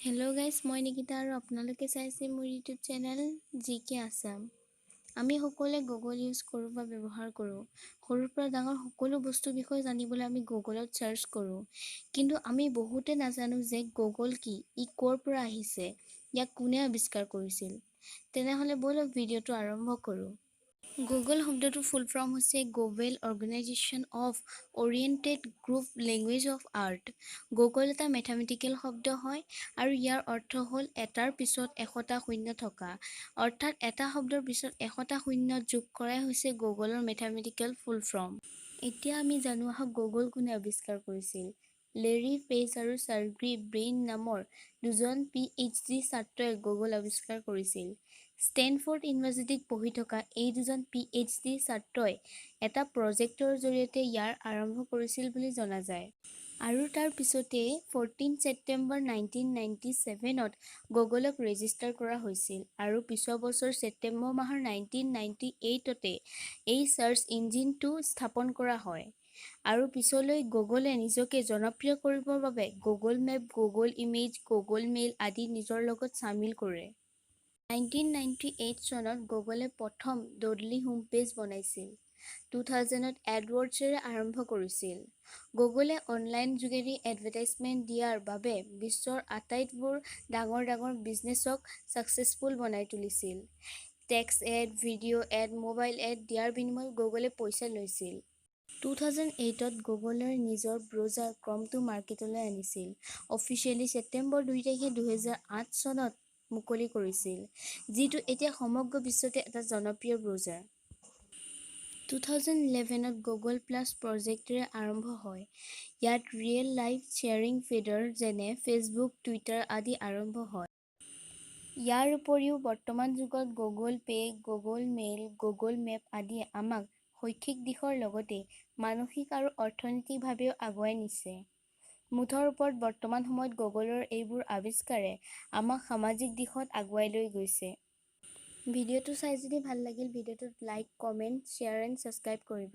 Hello' guys, মই নিকিতা আৰু আপোনালোকে চাইছে মোৰ ইউটিউব চেনেল জিকে আছাম। আমি সকলোৱে গুগল ইউজ কৰোঁ বা ব্যৱহাৰ কৰোঁ। সৰুৰ পৰা ডাঙৰ সকলো বস্তুৰ বিষয়ে জানিবলৈ আমি গুগলত চাৰ্চ কৰোঁ। কিন্তু আমি বহুতে নাজানো যে গুগল কি, ই ক'ৰ পৰা আহিছে, ইয়াক কোনে আৱিষ্কাৰ কৰিছিল। তেনেহ'লে ব'লক ভিডিঅ'টো আৰম্ভ কৰোঁ। গুগল শব্দটোৰ ফুল ফৰ্ম হৈছে global organisation of oriented group language of art. Google এটা মেথামেটিকেল শব্দ হয় আৰু ইয়াৰ অৰ্থ হ'ল এটাৰ পিছত এশটা শূন্য থকা, অৰ্থাৎ এটা শব্দৰ পিছত এশটা শূন্য যোগ কৰাই হৈছে গুগলৰ মেথামেটিকেল ফুল ফৰ্ম। এতিয়া আমি জানো আহক গুগল কোনে আৱিষ্কাৰ কৰিছিল। লেৰী পেজ আৰু চাৰ্গী ব্ৰেইন নামৰ দুজন PhD ছাত্ৰই গুগল আৱিষ্কাৰ কৰিছিল। ষ্টেনফৰ্ড ইউনিভাৰ্চিটিত পঢ়ি থকা এই দুজন PhD ছাত্ৰই এটা প্ৰজেক্টৰ জৰিয়তে ইয়াৰ আৰম্ভ কৰিছিল বুলি জনা যায়। আৰু তাৰ পিছতে 14 ছেপ্টেম্বৰ 1997ত গুগলক ৰেজিষ্টাৰ কৰা হৈছিল আৰু পিছৰ বছৰ ছেপ্টেম্বৰ মাহৰ 1998তে এই চাৰ্চ ইঞ্জিনটো স্থাপন কৰা হয়। আৰু পিছলৈ গুগলে নিজকে জনপ্ৰিয় কৰিবৰ বাবে Google map, Google image, Google mail আদি নিজৰ লগত চামিল কৰে। 1998 চনত গুগলে প্ৰথম ডডলি হোম পেজ বনাইছিল। 2000ত এডৱৰ্ডছেৰে আৰম্ভ কৰিছিল। গুগলে অনলাইন যোগেদি এডভাৰটাইজমেণ্ট দিয়াৰ বাবে বিশ্বৰ আটাইবোৰ ডাঙৰ বিজনেছক ছাকচেছফুল বনাই তুলিছিল। Text ad, video' ad, mobile ad দিয়াৰ বিনিময়ত গুগলে পইচা লৈছিল। 2008ত গুগলে নিজৰ ব্ৰাউজাৰ ক্ৰমটো মাৰ্কেটলৈ আনিছিল। অফিচিয়েলি ছেপ্টেম্বৰ 2 তাৰিখে 2008 চনত মুকলি কৰিছিল, যিটো এতিয়া সমগ্ৰ বিশ্বতে এটা জনপ্ৰিয় ব্ৰাউজাৰ। 2011ত গুগল প্লাছ প্ৰজেক্টৰে আৰম্ভ হয়। ইয়াত ৰিয়েল লাইফ শ্বেয়াৰিং ফিডাৰ যেনে ফেচবুক, টুইটাৰ আদি আৰম্ভ হয়। ইয়াৰ উপৰিও বৰ্তমান যুগত Google pay, Google mail, Google map আদিয়ে আমাক শৈক্ষিক দিশৰ লগতে মানসিক আৰু অৰ্থনৈতিকভাৱেও আগুৱাই নিছে। মুঠৰ ওপৰত বৰ্তমান সময়ত গুগলৰ এইবোৰ আৱিষ্কাৰে আমাক সামাজিক দিশত আগুৱাই লৈ গৈছে। ভিডিঅ'টো চাই যদি ভাল লাগিল, ভিডিঅ'টোত like, comment, share and subscribe কৰিব।